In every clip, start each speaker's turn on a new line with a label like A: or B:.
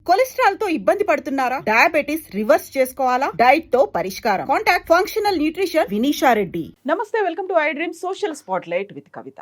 A: Cholesterol తో ఇబ్బంది పడుతున్నారా? డయాబెటిస్ రివర్స్ చేసుకోవాలా? డైట్ తో పరిష్కారం. Contact functional nutrition Vinisha Reddy.
B: నమస్తే, welcome to I dream social spotlight with Kavitha.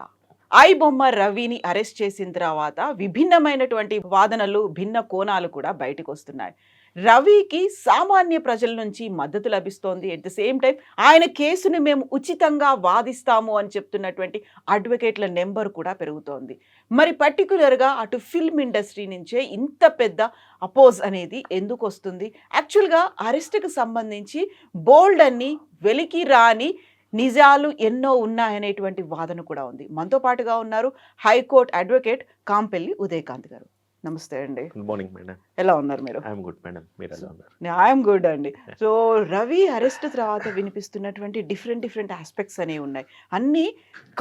B: I Bomma రవిని అరెస్ట్ చేసిన తర్వాత విభిన్నమైనటువంటి వాదనలు, భిన్న కోణాలు కూడా బయటకు వస్తున్నాయి. రవికి సామాన్య ప్రజల నుంచి మద్దతు లభిస్తోంది. ఎట్ ద సేమ్ టైం ఆయన కేసుని మేము ఉచితంగా వాదిస్తాము అని చెప్తున్నటువంటి అడ్వకేట్ల నెంబర్ కూడా పెరుగుతోంది. మరి పర్టికులర్గా అటు ఫిల్మ్ ఇండస్ట్రీ నుంచే ఇంత పెద్ద అపోజ్ అనేది ఎందుకు వస్తుంది? యాక్చువల్గా అరెస్ట్కి సంబంధించి బోల్డ్ అన్ని వెలికి రాని నిజాలు ఎన్నో ఉన్నాయనేటువంటి వాదన కూడా ఉంది. మనతో పాటుగా ఉన్నారు హైకోర్టు అడ్వకేట్ కాంపెల్లి ఉదయకాంత్ గారు. నమస్తే అండి.
C: Good morning madam.
B: ఎలా ఉన్నారు మీరు?
C: ఐఎమ్ గుడ్ మేడం, మీరు ఎలా ఉన్నారు?
B: ఐఎమ్ గుడ్ అండి. సో రవి అరెస్ట్ తర్వాత వినిపిస్తున్నటువంటి డిఫరెంట్ ఆస్పెక్ట్స్ అనేవి ఉన్నాయి. అన్నీ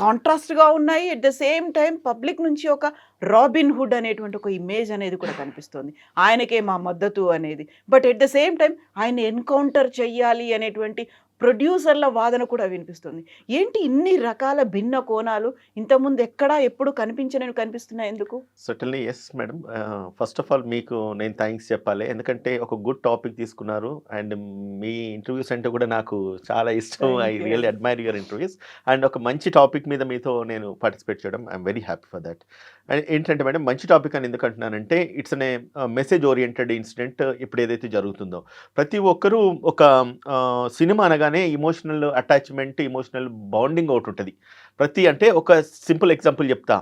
B: కాంట్రాస్ట్గా ఉన్నాయి. At the same time public నుంచి ఒక రాబిన్ హుడ్ అనేటువంటి ఒక ఇమేజ్ అనేది కూడా కనిపిస్తుంది. ఆయనకే మా మద్దతు అనేది. But at the same time ఆయన ఎన్కౌంటర్ చెయ్యాలి అనేటువంటి ప్రొడ్యూసర్ల వాదన కూడా వినిపిస్తుంది. ఏంటి ఇన్ని రకాల భిన్న కోణాలు ఇంతకుముందు ఎప్పుడు కనిపిస్తున్నాయి ఎందుకు?
C: Certainly yes madam. First of all మీకు నేను థ్యాంక్స్ చెప్పాలి, ఎందుకంటే ఒక గుడ్ టాపిక్ తీసుకున్నారు అండ్ మీ ఇంటర్వ్యూస్ అంటే కూడా నాకు చాలా ఇష్టం. I really admire your interviews and ఒక మంచి టాపిక్ మీద మీతో నేను పార్టిసిపేట్ చేయడం I'm very happy for that. And ఏంటంటే మేడం, మంచి టాపిక్ అని ఎందుకు అంటున్నానంటే ఇట్స్ అనే మెసేజ్ ఓరియంటెడ్ ఇన్సిడెంట్. ఇప్పుడు ఏదైతే జరుగుతుందో ప్రతి ఒక్కరూ ఒక సినిమా అనగానే ఇమోషనల్ అటాచ్మెంట్, ఇమోషనల్ బాండింగ్ ఒకటి ఉంటుంది. అంటే ఒక సింపుల్ ఎగ్జాంపుల్ చెప్తా.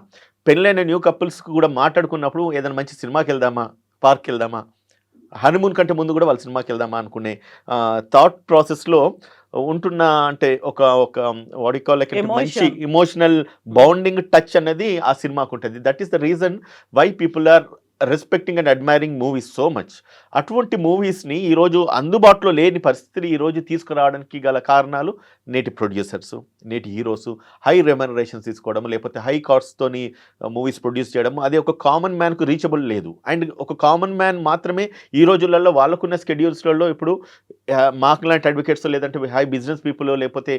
C: పెళ్ళైన న్యూ కపుల్స్కి కూడా మాట్లాడుకున్నప్పుడు ఏదైనా మంచి సినిమాకి వెళ్దామా, పార్క్కి వెళ్దామా, హనీమూన్ కంటే ముందు కూడా వాళ్ళ సినిమాకి వెళ్దామా అనుకునే థాట్ ప్రాసెస్లో ఉంటున్న అంటే ఒక వాట్ యు కాల్ లైక్ మంచి ఇమోషనల్ బాండింగ్ టచ్ అనేది ఆ సినిమాకు ఉంటుంది. That is the reason why people are respecting and admiring movies so much. అటువంటి మూవీస్ని ఈరోజు అందుబాటులో లేని పరిస్థితులు ఈరోజు తీసుకురావడానికి గల కారణాలు నేటి ప్రొడ్యూసర్స్, నేటి హీరోస్ హై రెమ్యునరేషన్స్ తీసుకోవడం, లేకపోతే హై కాస్ట్తోని మూవీస్ ప్రొడ్యూస్ చేయడం. అది ఒక కామన్ మ్యాన్కు రీచబుల్ లేదు. అండ్ ఒక కామన్ మ్యాన్ మాత్రమే ఈ రోజులలో వాళ్ళకున్న స్కెడ్యూల్స్లలో ఇప్పుడు మాకు లాంటి అడ్వకేట్స్, లేదంటే హై బిజినెస్ పీపుల్, లేకపోతే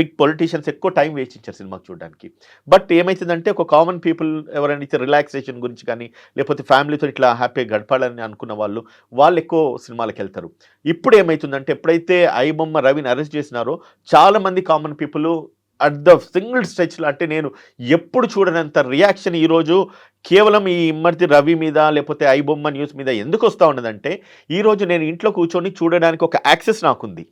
C: బిగ్ పొలిటీషియన్స్ ఎక్కువ టైం వేస్ట్ ఇచ్చారు సినిమాకి చూడడానికి. బట్ ఏమవుతుందంటే ఒక కామన్ పీపుల్ ఎవరైనా రిలాక్సేషన్ గురించి కానీ, లేకపోతే ఫ్యామిలీతో ఇట్లా హ్యాపీగా గడపాలని అనుకున్న వాళ్ళు ఎక్కువ సినిమాలకు వెళ్తారు. ఇప్పుడు ఏమవుతుందంటే ఎప్పుడైతే ఐ బొమ్మ రవిని అరెస్ట్ చేసినారో చాలామంది common people at the single స్ట్రెచ్లో, అంటే నేను ఎప్పుడు చూడనంత రియాక్షన్ ఈరోజు కేవలం ఈ ఇమ్మర్తి రవి మీద లేకపోతే ఐ బొమ్మ న్యూస్ మీద ఎందుకు వస్తూ ఉన్నదంటే, ఈరోజు నేను ఇంట్లో కూర్చొని చూడడానికి ఒక యాక్సెస్ నాకుంది.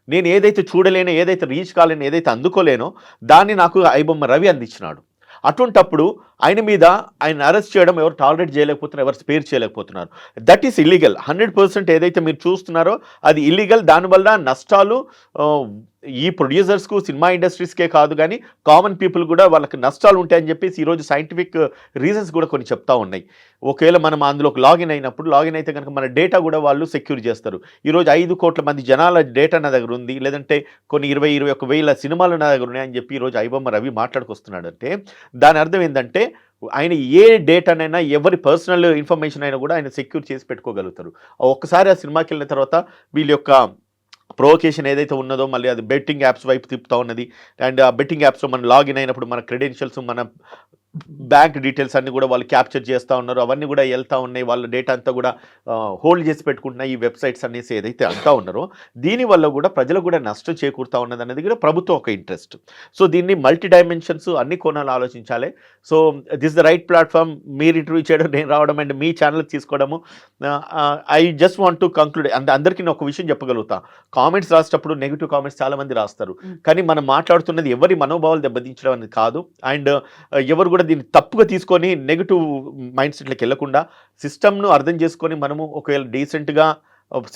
C: నేను ఏదైతే చూడలేనో, ఏదైతే రీచ్ కాలేనో, ఏదైతే అందుకోలేనో దాన్ని నాకు ఐ బొమ్మ రవి అందించినాడు. అటువంటప్పుడు ఆయన అరెస్ట్ చేయడం ఎవరు టాలరేట్ చేయలేకపోతున్నారు, ఎవరు స్పేర్ చేయలేకపోతున్నారు. That is illegal. 100% ఏదైతే మీరు చూస్తున్నారో అది ఇల్లీగల్. దానివల్ల నష్టాలు ఈ ప్రొడ్యూసర్స్కు, సినిమా ఇండస్ట్రీస్కే కాదు కానీ కామన్ పీపుల్ కూడా వాళ్ళకి నష్టాలు ఉంటాయని చెప్పేసి ఈరోజు సైంటిఫిక్ రీజన్స్ కూడా కొన్ని చెప్తా ఉన్నాయి. ఒకవేళ మనం అందులోకి లాగిన్ అయితే కనుక మన డేటా కూడా వాళ్ళు సెక్యూర్ చేస్తారు. ఈరోజు 5 కోట్ల మంది జనాల డేటా నా దగ్గర ఉంది, లేదంటే కొన్ని 20-21 వేల సినిమాలు నా దగ్గర ఉన్నాయని చెప్పి ఈరోజు ఐ బొమ్మ రవి మాట్లాడుకొస్తున్నాడు. అంటే దాని అర్థం ఏంటంటే ఆయన ఏ డేటానైనా, ఎవరి పర్సనల్ ఇన్ఫర్మేషన్ అయినా కూడా ఆయన సెక్యూర్ చేసి పెట్టుకోగలుగుతారు. ఒక్కసారి ఆ సినిమాకి వెళ్ళిన తర్వాత వీళ్ళ యొక్క ప్రొవొకేషన్ ఏదైతే ఉన్నదో మళ్ళీ అది బెట్టింగ్ యాప్స్ వైపు తిప్పుతూ ఉన్నది. అండ్ ఆ బెట్టింగ్ యాప్స్లో మనం లాగిన్ అయినప్పుడు మన క్రెడెన్షియల్స్, మన బ్యాంక్ డీటెయిల్స్ అన్నీ కూడా వాళ్ళు క్యాప్చర్ చేస్తూ ఉన్నారు. అవన్నీ కూడా వెళ్తూ ఉన్నాయి. వాళ్ళ డేటా అంతా కూడా హోల్డ్ చేసి పెట్టుకుంటున్నాయి ఈ వెబ్సైట్స్ అనేసి ఏదైతే అంటూ ఉన్నారో, దీనివల్ల కూడా ప్రజలకు కూడా నష్టం చేకూరుతూ ఉన్నది అనేది కూడా ప్రభుత్వం ఒక ఇంట్రెస్ట్. సో దీన్ని మల్టీ డైమెన్షన్స్, అన్ని కోణాలు ఆలోచించాలి. So this the right platform. మీరు ఇంటర్వ్యూ చేయడం, నేను రావడం అండ్ మీ ఛానల్ తీసుకోవడము. I just want to conclude. అందరికీ నేను ఒక విషయం చెప్పగలుగుతా. కామెంట్స్ రాసేటప్పుడు నెగిటివ్ కామెంట్స్ చాలామంది రాస్తారు, కానీ మనం మాట్లాడుతున్నది ఎవరి మనోభావాలు దెబ్బతీంచడం అనేది కాదు. అండ్ ఎవరు కూడా దీన్ని తప్పుగా తీసుకొని నెగిటివ్ మైండ్ సెట్లకు వెళ్లకుండా సిస్టమ్ను అర్థం చేసుకొని మనము ఒకవేళ డీసెంట్గా,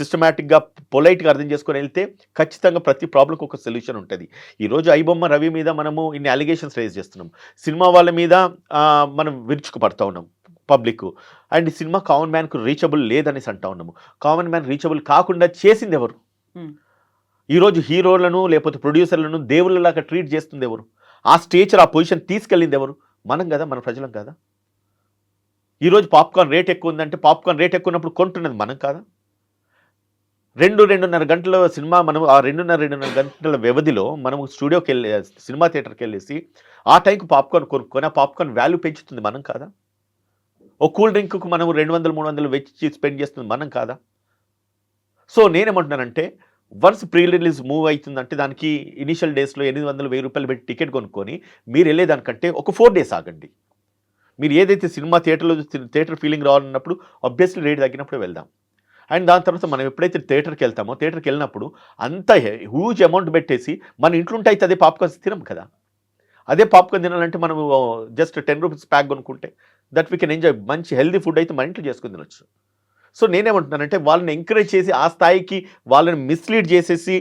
C: సిస్టమేటిక్గా, పొలైట్గా అర్థం చేసుకొని వెళ్తే ఖచ్చితంగా ప్రతి ప్రాబ్లంకి ఒక సొల్యూషన్ ఉంటుంది. ఈరోజు ఐ బొమ్మ రవి మీద మనము ఇన్ని అలిగేషన్స్ రేజ్ చేస్తున్నాం, సినిమా వాళ్ళ మీద మనం విరుచుకుపడతా ఉన్నాం పబ్లిక్. అండ్ సినిమా కామన్ మ్యాన్కు రీచబుల్ లేదనేసి అంటా ఉన్నాము. కామన్ మ్యాన్ రీచబుల్ కాకుండా చేసింది ఎవరు? ఈరోజు హీరోలను లేకపోతే ప్రొడ్యూసర్లను దేవుళ్ళలాగా ట్రీట్ చేస్తుంది ఎవరు? ఆ స్టేచర్, ఆ పొజిషన్ తీసుకెళ్ళింది ఎవరు? మనం కదా, మన ప్రజలం కదా. ఈరోజు పాప్కార్న్ రేట్ ఎక్కువ ఉందంటే పాప్కార్న్ రేట్ ఎక్కువ ఉన్నప్పుడు కొంటున్నది మనం కాదా? 2-2.5 గంటల సినిమా, మనం ఆ 2.5 గంటల వ్యవధిలో మనం స్టూడియోకి వెళ్ళి, సినిమా థియేటర్కి వెళ్ళేసి ఆ టైంకి పాప్కార్న్ కొనుక్కొని ఆ పాప్కార్న్ వాల్యూ పెంచుతుంది మనం కాదా? ఒక కూల్ డ్రింక్కు మనం 200-300 వెచ్చి స్పెండ్ చేస్తుంది మనం కాదా? సో నేనేమంటున్నానంటే వన్స్ ప్రీ రిలీజ్ మూవ్ అవుతుందంటే దానికి ఇనిషియల్ డేస్లో 800-1000 రూపాయలు పెట్టి టికెట్ కొనుక్కొని మీరు వెళ్ళేదానికంటే ఒక 4 days ఆగండి. మీరు ఏదైతే సినిమా థియేటర్ ఫీలింగ్ రావాలన్నప్పుడు ఆబ్వియస్లీ రేట్ తగ్గినప్పుడే వెళ్దాం. అండ్ దాని తర్వాత మనం ఎప్పుడైతే థియేటర్కి వెళ్తామో థియేటర్కి వెళ్ళినప్పుడు అంత హ్యూజ్ అమౌంట్ పెట్టేసి మన ఇంట్లో ఉంటే అయితే అదే పాప్కార్న్స్ తినం కదా. అదే పాప్కార్న్ తినాలంటే మనం జస్ట్ 10 రూపీస్ ప్యాక్ కొనుక్కుంటే దట్ వీ కెన్ ఎంజాయ్. మంచి హెల్దీ ఫుడ్ అయితే మన ఇంట్లో చేసుకుని తినొచ్చు. సో నేనేమంటున్నానంటే వాళ్ళని ఎంకరేజ్ చేసి ఆ స్థాయికి వాళ్ళని మిస్లీడ్ చేసేసి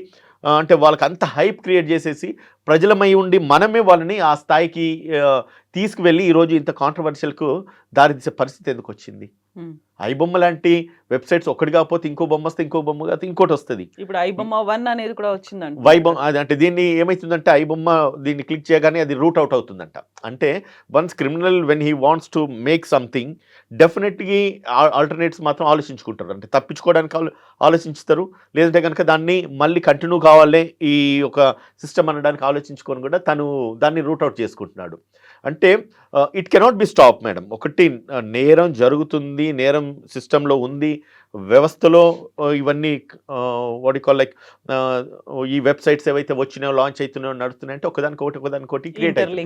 C: అంటే వాళ్ళకి అంత హైప్ క్రియేట్ చేసేసి ప్రజలమై ఉండి మనమే వాళ్ళని ఆ స్థాయికి తీసుకువెళ్ళి ఈరోజు ఇంత కాంట్రవర్షియల్కు దారితీసే పరిస్థితి ఎందుకు వచ్చింది? ఐబొమ్మ లాంటి వెబ్సైట్స్ ఒకటి కాకపోతే ఇంకో బొమ్మ వస్తే ఇంకో బొమ్మ కాకపోతే ఇంకోటి వస్తుంది.
B: ఇప్పుడు ఐబొమ్మ 1 అనేది కూడా వచ్చిందంట.
C: వైబొమ్మ అది అంటే దీన్ని ఏమవుతుందంటే ఐబొమ్మ దీన్ని క్లిక్ చేయగానే అది రూట్ అవుట్ అవుతుందంట. అంటే once criminal when he wants to make something definitely alternates మాత్రం ఆలోచించుకుంటారు. అంటే తప్పించుకోవడానికి ఆలోచిస్తారు, లేదంటే కనుక దాన్ని మళ్ళీ కంటిన్యూ కావాలే ఈ ఒక సిస్టమ్ అనడానికి ఆలోచించుకొని కూడా తను దాన్ని రూట్ అవుట్ చేసుకుంటున్నాడు. అంటే it cannot be stop madam. ఒకటి నేరం జరుగుతుంది, నేరం సిస్టంలో ఉంది, వ్యవస్థలో ఇవన్నీ వాట్ యు కాల్ లైక్ ఈ వెబ్సైట్స్ ఏవైతే వచ్చినాయో లాంచ్ అవుతున్నాయో నడుస్తున్నాయంటే ఒకదానికొకటి క్రియేట్ అవుతుంది,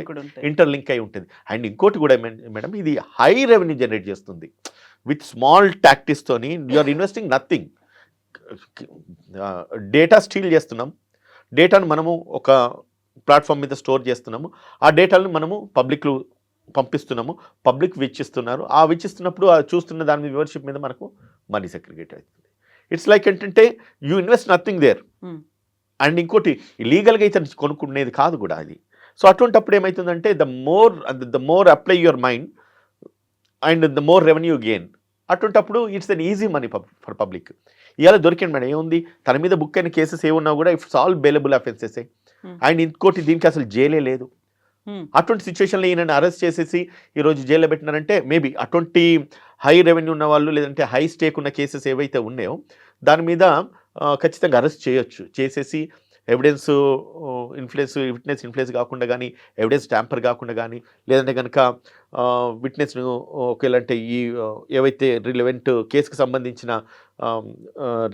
C: ఇంటర్లింక్ అయి ఉంటుంది. అండ్ ఇంకోటి కూడా మేడం ఇది హై రెవెన్యూ జనరేట్ చేస్తుంది. విత్ స్మాల్ టాక్టిక్స్తోని you're investing nothing. Data steal చేస్తున్నాం, డేటాను మనము ఒక ప్లాట్ఫామ్ మీద స్టోర్ చేస్తున్నాము, ఆ డేటాలను మనము పబ్లిక్లో పంపిస్తున్నాము, పబ్లిక్ విచ్చిస్తున్నారు. ఆ విచ్చిస్తున్నప్పుడు ఆ చూస్తున్న దాని మీద వ్యూవర్షిప్ మీద మనకు మనీ సెగ్రిగేట్ అవుతుంది. ఇట్స్ లైక్ ఏంటంటే you invest nothing there. And ఇంకోటి లీగల్గా అయితే కొనుక్కునేది కాదు కూడా అది. సో అటువంటిప్పుడు ఏమవుతుందంటే the more apply your mind and the more revenue gain. అటువంటిప్పుడు it's an easy money for public. ఇవాళ దొరికింది మేడం, ఏముంది తన మీద బుక్ అయిన కేసెస్ ఏమున్నా కూడా it's all bailable offences. And ఇంకోటి దీనికి అసలు జైలే లేదు. అటువంటి సిచ్యువేషన్లో ఈయనని అరెస్ట్ చేసేసి ఈరోజు జైల్లో పెట్టినారంటే మేబీ అటువంటి హై రెవెన్యూ ఉన్న వాళ్ళు లేదంటే హై స్టేక్ ఉన్న కేసెస్ ఏవైతే ఉన్నాయో దాని మీద ఖచ్చితంగా అరెస్ట్ చేయొచ్చు. చేసేసి ఎవిడెన్స్ విట్నెస్ ఇన్ఫ్లుయెన్స్ కాకుండా కానీ, ఎవిడెన్స్ ట్యాంపర్ కాకుండా కానీ, లేదంటే కనుక విట్నెస్ను ఒకవేళంటే ఈ ఏవైతే రిలవెంట్ కేసుకు సంబంధించిన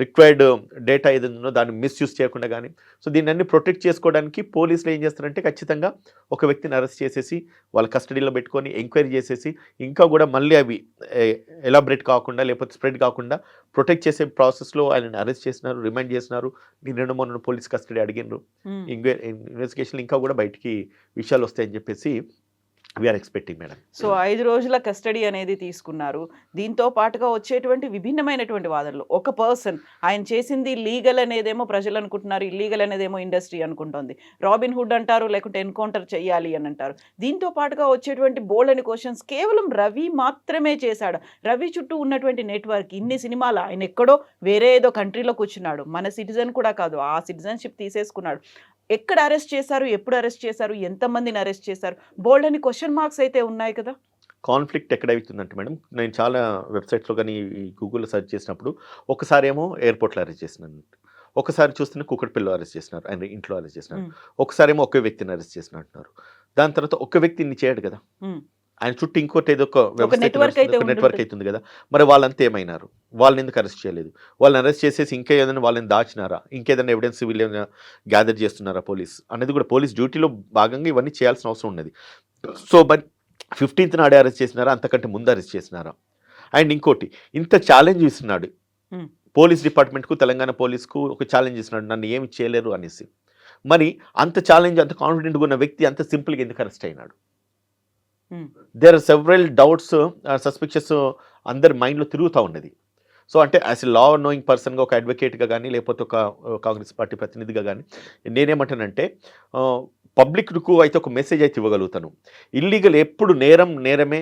C: రిక్వైర్డ్ డేటా ఏదైనా దాన్ని మిస్యూజ్ చేయకుండా కానీ. సో దీన్ని అన్ని ప్రొటెక్ట్ చేసుకోవడానికి పోలీసులు ఏం చేస్తారంటే ఖచ్చితంగా ఒక వ్యక్తిని అరెస్ట్ చేసేసి వాళ్ళ కస్టడీలో పెట్టుకొని ఎంక్వైరీ చేసేసి ఇంకా కూడా మళ్ళీ అవి ఎలాబరేట్ కాకుండా లేకపోతే స్ప్రెడ్ కాకుండా ప్రొటెక్ట్ చేసే ప్రాసెస్లో ఆయనని అరెస్ట్ చేసినారు, రిమైండ్ చేసినారు. నిన్న మొన్న పోలీస్ కస్టడీ అడిగినారు. ఇన్వెస్టిగేషన్ ఇంకా కూడా బయటికి విషయాలు వస్తాయని చెప్పేసి వీఆర్ ఎక్స్పెక్టింగ్ మేడం.
B: సో 5 రోజుల కస్టడీ అనేది తీసుకున్నారు. దీంతో పాటుగా వచ్చేటువంటి విభిన్నమైనటువంటి వాదనలు. ఒక పర్సన్ ఆయన చేసింది లీగల్ అనేదేమో ప్రజలు అనుకుంటున్నారు, ఇల్లీగల్ అనేదేమో ఇండస్ట్రీ అనుకుంటోంది. రాబిన్ హుడ్ అంటారు, లేకుంటే ఎన్కౌంటర్ చేయాలి అని అంటారు. దీంతో పాటుగా వచ్చేటువంటి బోల్డ్ అని క్వశ్చన్స్ కేవలం రవి మాత్రమే చేశాడు. రవి చుట్టూ ఉన్నటువంటి నెట్వర్క్ ఇన్ని సినిమాలు, ఆయన ఎక్కడో వేరే ఏదో కంట్రీలో కూర్చున్నాడు, మన సిటిజన్ కూడా కాదు, ఆ సిటిజన్షిప్ తీసేసుకున్నాడు. ఎక్కడ అరెస్ట్ చేశారు, ఎప్పుడు అరెస్ట్ చేశారు, ఎంతమందిని అరెస్ట్ చేశారు, బోల్డ్ అని క్వశ్చన్ మార్క్స్ అయితే ఉన్నాయి కదా.
C: కాన్ఫ్లిక్ట్ ఎక్కడ అవుతుందంటే మేడం, నేను చాలా వెబ్సైట్స్లో కానీ గూగుల్లో సెర్చ్ చేసినప్పుడు ఒకసారి ఏమో ఎయిర్పోర్ట్లో అరెస్ట్ చేసినాను, ఒకసారి చూస్తున్న కుక్కటిపల్లిలో అరెస్ట్ చేసినారు, ఆయన ఇంట్లో అరెస్ట్ చేసినారు, ఒకసారి ఏమో ఒకే వ్యక్తిని అరెస్ట్ చేసిన అంటున్నారు. దాని తర్వాత ఒక వ్యక్తిని చేయడు కదా, ఆయన చుట్టూ ఇంకోటి ఏదో ఒక నెట్వర్క్ అవుతుంది కదా. మరి వాళ్ళంతా ఏమైనారు, వాళ్ళని ఎందుకు అరెస్ట్ చేయలేదు? వాళ్ళని అరెస్ట్ చేసేసి ఇంకా ఏదైనా వాళ్ళని దాచినారా, ఇంకేదైనా ఎవిడెన్స్ వీళ్ళు ఏమైనా గ్యాదర్ చేస్తున్నారా పోలీస్ అనేది కూడా పోలీస్ డ్యూటీలో భాగంగా ఇవన్నీ చేయాల్సిన అవసరం ఉన్నది. సో బట్ 15th నాడే అరెస్ట్ చేసినారా, అంతకంటే ముందు అరెస్ట్ చేసినారా? అండ్ ఇంకోటి ఇంత ఛాలెంజ్ ఇస్తున్నాడు పోలీస్ డిపార్ట్మెంట్కు, తెలంగాణ పోలీస్కు ఒక ఛాలెంజ్ ఇస్తున్నాడు, నన్ను ఏమి చేయలేరు అనేసి. మరి అంత ఛాలెంజ్, అంత కాన్ఫిడెంట్గా ఉన్న వ్యక్తి అంత సింపుల్గా ఎందుకు అరెస్ట్ అయినాడు? There are several doubts, suspicions అందరి మైండ్లో తిరుగుతూ ఉన్నది. సో అంటే యాజ్ ఎ లా నోయింగ్ పర్సన్గా, ఒక అడ్వకేట్గా కానీ, లేకపోతే ఒక కాంగ్రెస్ పార్టీ ప్రతినిధిగా కానీ నేనేమంటానంటే పబ్లిక్కు అయితే ఒక మెసేజ్ అయితే ఇవ్వగలుగుతాను. ఇల్లీగల్ ఎప్పుడు నేరమే,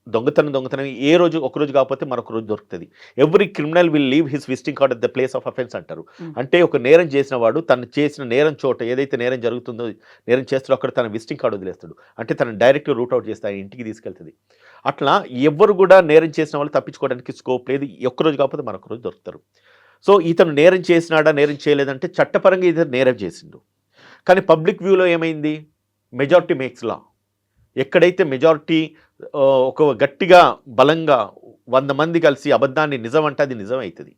C: దొంగతనం ఏ రోజు ఒక రోజు కాకపోతే మరొక రోజు దొరుకుతుంది. Every criminal will leave his visiting card at the place of offence అంటారు. అంటే ఒక నేరం చేసిన వాడు తను చేసిన నేరం చోట ఏదైతే నేరం జరుగుతుందో, నేరం చేస్తాడో అక్కడ తన విజిటింగ్ కార్డు వదిలేస్తాడు. అంటే తను డైరెక్ట్గా రూట్ అవుట్ చేస్తే ఇంటికి తీసుకెళ్తుంది. అట్లా ఎవరు కూడా నేరం చేసిన వాళ్ళు తప్పించుకోవడానికి స్కోప్ లేదు. ఒక్కరోజు కాకపోతే మరొక రోజు దొరుకుతారు. సో ఇతను నేరం చేసినాడా, నేరం చేయలేదంటే చట్టపరంగా ఇతను నేరం చేసిండు. కానీ పబ్లిక్ వ్యూలో ఏమైంది, మెజారిటీ మేక్స్ లా. ఎక్కడైతే మెజారిటీ ఒక గట్టిగా బలంగా 100 మంది కలిసి అబద్ధాన్ని నిజం అంటే అది నిజం అవుతుంది,